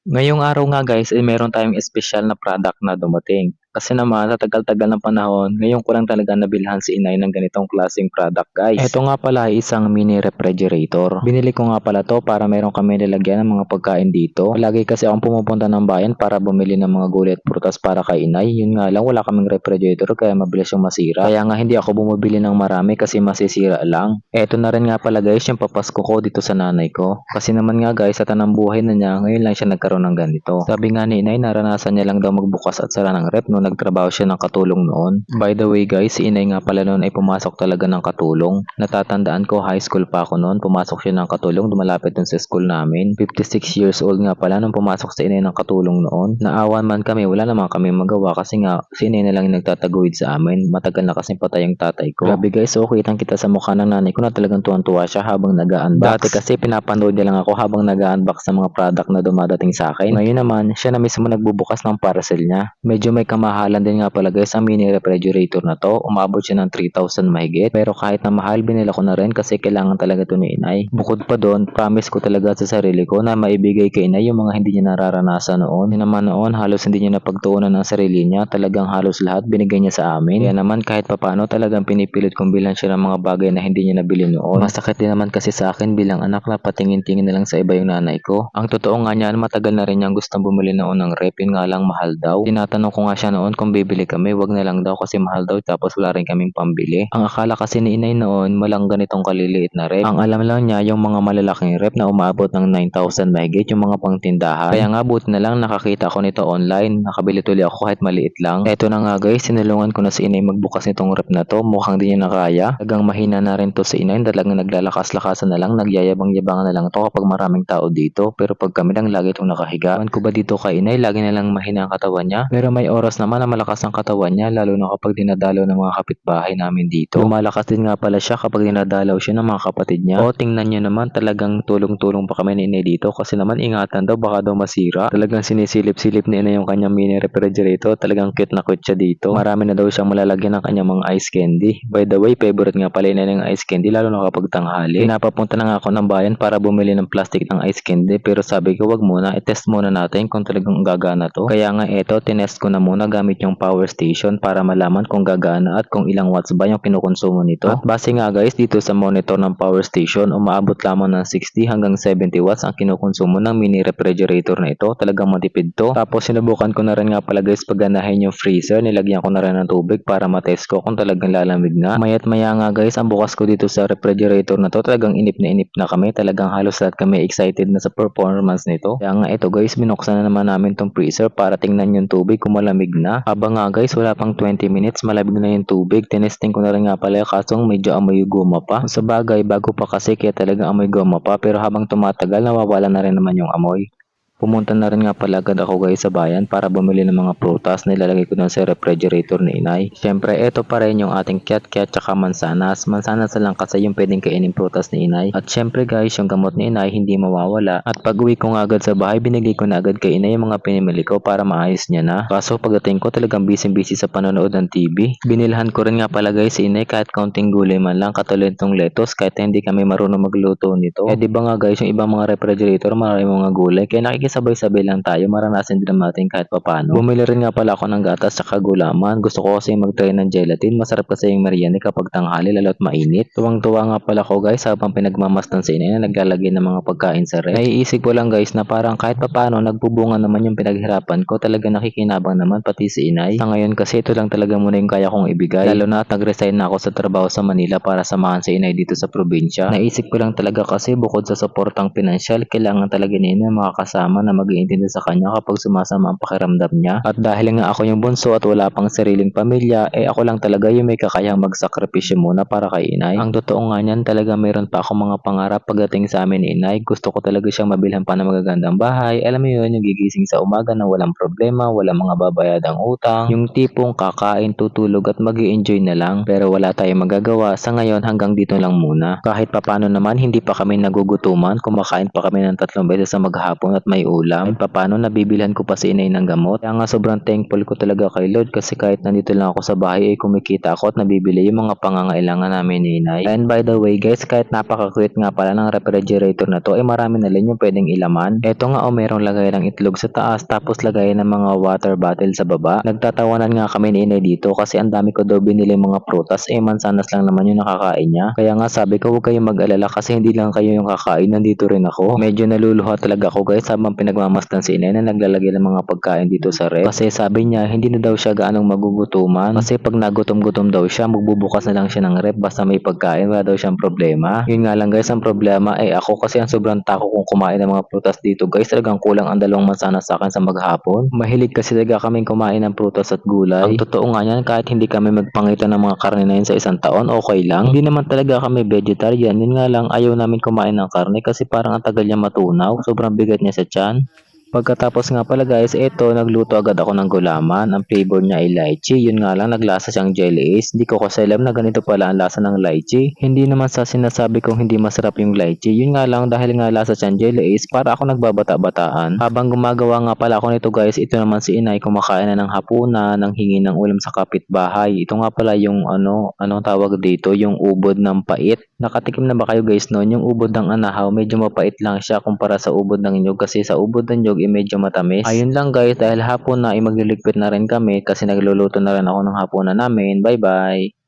Ngayong araw nga guys ay meron tayong espesyal na product na dumating. Kasi naman sa tagal-tagal ng panahon, ngayon ko lang talaga nabilhan si inay ng ganitong klaseng product guys. Ito nga pala ay isang mini refrigerator. Binili ko nga pala to para meron kami nilagyan ng mga pagkain dito. Lagi kasi akong pumupunta ng bayan para bumili ng mga gulay at prutas para kay inay. Yun nga lang wala kaming refrigerator kaya mabilis yung masira. Kaya nga hindi ako bumibili ng marami kasi masisira lang. Eto na rin nga pala guys yung papasko ko dito sa nanay ko. Kasi naman nga guys sa tanang buhay na niya ngayon lang siya nagkaroon ng ganito. Sabi nga ni inay naranasan niya lang daw magbukas at sara ng rep no nagtrabaho siya ng katulong noon. By the way guys, si inay nga pala noon ay pumasok talaga ng katulong. Natatandaan ko high school pa ako noon, pumasok siya ng katulong, dumalapit dun sa school namin. 56 years old nga pala nung pumasok sa inay ng katulong noon. Naawan man kami, wala naman kami magawa kasi nga si inay na lang yung nagtataguyod sa amin. Matagal na kasi patay yung tatay ko. Grabe guys, so kitang kita sa mukha ng nanay ko na talagang tuwan-tuwa siya habang nag-unbox. Dati kasi pinapanood niya lang ako habang nag-unbox ng mga product na dumadating sa akin. Ngayon naman, siya na mismo nagbubukas ng parcel niya. Medyo may kamahalan din nga pala guys ang mini refrigerator na to. Umabot siya ng 3,000 mahigit. Pero kahit na mahal, binila ko na rin kasi kailangan talaga ito ni inay. Bukod pa doon, promise ko talaga sa sarili ko na maibigay kay inay yung mga hindi niya nararanasan noon. Yun naman noon, halos hindi niya napagtuunan ng sarili niya. Talagang halos lahat binigay niya sa amin. Kaya naman kahit papano talagang pinipilit kong bilhan siya ng mga bagay na hindi niya nabili noon. Masakit din naman kasi sa akin bilang anak na patingin-tingin na lang sa iba yung nanay ko. Ang totoo nga niyan, matagal na rin niyang gustong bumili noon ng rep, yun nga lang mahal daw. Tinatanong ko nga siya noon kung bibili kami, wag na lang daw kasi mahal daw tapos wala rin kaming pambili. Ang akala kasi ni inay noon, walang ganitong kaliliit na rep. Ang alam lang niya yung mga malalaking rep na umabot ng 9,000 mahigit yung mga pangtindahan. Kaya nga buti na lang nakakita ko nito online, nakabili tuloy ako kahit maliit lang. Eto na nga guys, sinulungan ko na si inay magbukas nitong rep na to, mukhang di niya na kaya. Talagang mahina na rin to si inay, talagang naglalakas-lakasan na lang, nagyayabang-yabangan na lang to kapag maraming tao dito. Pero pag kami lang lagi itong nakahiga. Ewan ko ba dito kay inay, lagi na lang mahina ang katawan niya. Pero may oras naman na malakas ang katawan niya, lalo na kapag dinadalaw ng mga kapitbahay namin dito. Lumalakas din nga pala siya kapag dinadalaw siya ng mga kapatid niya. O tingnan niyo naman, talagang tulong-tulong pa kami ni inay dito kasi naman ingatan daw baka daw masira. Talagang sinisilip-silip ni inay yung kanyang mini refrigerator. Talagang cute na cute siya dito. Marami na daw siyang malalagyan ng kanyang mga ice candy. By the way, favorite nga pala inay ng ice candy lalo na kapag tanghali. Pinapapunta na nga ako ng bayan para bumili ng plastic ng ice candy pero sabi ko wag muna, i-test muna natin kung talagang gagana to. Kaya nga eto, tinest ko na muna gamit yung power station para malaman kung gagana at kung ilang watts ba yung kinukonsumo nito. At base nga guys dito sa monitor ng power station, umaabot lamang ng 60 hanggang 70 watts ang kinukonsumo ng mini refrigerator na ito. Talagang matipid to. Tapos sinubukan ko na rin nga pala guys pagganahin yung freezer, nilagyan ko na rin ng tubig para matest ko kung talagang lalamig na. Mayat maya nga guys, ang bukas ko dito sa refrigerator na to, talagang inip na kami. Talagang halos lahat kami excited na sa performance nito. Kaya nga ito guys, binuksan na naman namin tong freezer para tingnan yung tubig kung malamig na. Aba nga guys, wala pang 20 minutes, malamig na yung tubig. Tinesting ko na rin nga pala kasong medyo amoy goma pa. Sa bagay, bago pa kasi kaya talagang amoy goma pa. Pero habang tumatagal, nawawala na rin naman yung amoy. Pumunta na rin nga pala agad ako guys sa bayan para bumili ng mga prutas na ilalagay ko dun sa refrigerator ni inay. Siyempre, ito pa rin yung ating kiat-kiat tsaka mansanas. Mansanas na lang kasi yung pwedeng kainin prutas ni inay. At siyempre guys, yung gamot ni inay hindi mawawala. At pag uwi ko nga agad sa bahay, binigay ko na agad kay inay yung mga pinimili ko para maayos niya na. Kaso pagdating ko talagang busy sa panonood ng TV. Binilhan ko rin nga pala guys si inay kahit kaunting gulay man lang katulad ng lettuce kahit hindi kami marunong magluto nito. Eh di ba nga guys, yung ibang mga refrigerator marami mga gulay kaya sabay-sabay lang tayo, maranasan din natin kahit papano. Bumili rin nga pala ako ng gatas at gulaman. Gusto ko kasi mag-try ng gelatin. Masarap kasi yung merienda kapag tanghali lalo't mainit. Tuwang-tuwa nga pala ko guys habang pinagmamasdan sa inay na naglalagay ng mga pagkain sa ref. Naiisip ko lang guys na parang kahit papano nagbubunga naman yung pinaghirapan ko. Talaga nakikinabang naman pati si inay. Sa ngayon kasi ito lang talaga muna yung kaya kong ibigay. Lalo na at nag-resign na ako sa trabaho sa Manila para samahan si inay dito sa probinsya. Naisip ko lang talaga kasi bukod sa suportang pinansyal, kailangan talaga ni inay makakasama na mag-iintindi sa kanya kapag sumasama ang pakiramdam niya. At dahil nga ako yung bunso at wala pang sariling pamilya, ako lang talaga yung may kakayang magsakripisyo muna para kay inay. Ang totoo nga niyan, talaga mayroon pa ako mga pangarap pagdating sa amin ni inay. Gusto ko talaga siyang mabilhan pa ng magagandang bahay. Alam mo yun, yung gigising sa umaga na walang problema, walang mga babayadang utang. Yung tipong kakain, tutulog at mag-i-enjoy na lang. Pero wala tayong magagawa. Sa ngayon hanggang dito lang muna. Kahit papano naman, hindi pa kami nagugutuman. Kumakain pa kami ng 3 beses sa maghapon at may may ulam. Kahit paano nabibilhan ko pa si inay ng gamot. Kaya nga sobrang thankful ko talaga kay Lord kasi kahit nandito lang ako sa bahay ay kumikita ako at nabibili yung mga pangangailangan namin ni inay. And by the way guys, kahit napaka-cute nga pala ng refrigerator na to ay marami na rin yung pwedeng ilaman. Eto nga merong lagay ng itlog sa taas tapos lagay ng mga water bottle sa baba. Nagtatawanan nga kami ni inay dito kasi ang dami ko daw binili mga prutas mansanas lang naman yung nakakain niya. Kaya nga sabi ko huwag kayong mag-alala kasi hindi lang kayo yung kakain, nandito rin ako. Medyo naluluha talaga ako guys habang pinagmamasdan si inay na naglalagay ng mga pagkain dito sa ref. Kasi sabi niya hindi na daw siya gaanong magugutuman kasi pag nagutom-gutom daw siya magbubukas na lang siya ng ref basta may pagkain, wala daw siyang problema. Yun nga lang guys, ang problema ay ako kasi ang sobrang tako kong kumain ng mga prutas dito guys. Talagang kulang ang 2 mansanas sa akin sa maghapon. Mahilig kasi talaga kaming kumain ng prutas at gulay. Ang totoo nga niyan, kahit hindi kami magpangita ng mga karne na yun sa isang taon, okay lang. Hindi naman talaga kami vegetarian. Yun nga lang, ayaw namin kumain ng karne kasi parang ang tagal niya matunaw. Sobrang bigat niya sa tiyan. Pagkatapos nga pala guys, eto nagluto agad ako ng gulaman. Ang flavor niya ay lychee. Yun nga lang naglasa siyang jelly ace. Hindi ko kasi alam na ganito pala ang lasa ng lychee. Hindi naman sa sinasabi kong hindi masarap yung lychee. Yun nga lang dahil nga lasa siyang jelly ace, para ako nagbabata-bataan. Habang gumagawa nga pala ako nito guys, ito naman si inay kumakain na ng hapunan, ng hingi ng ulam sa kapitbahay. Ito nga pala yung anong tawag dito, yung ubod ng pait. Nakatikim na ba kayo guys noon? Yung ubod ng anahaw, medyo mapait lang siya kumpara sa ubod ng nyug kasi sa ubod ng nyug medyo matamis. Ayun lang guys, dahil hapon na magliligpit na rin kami kasi nagluluto na rin ako ng hapunan namin. Bye bye!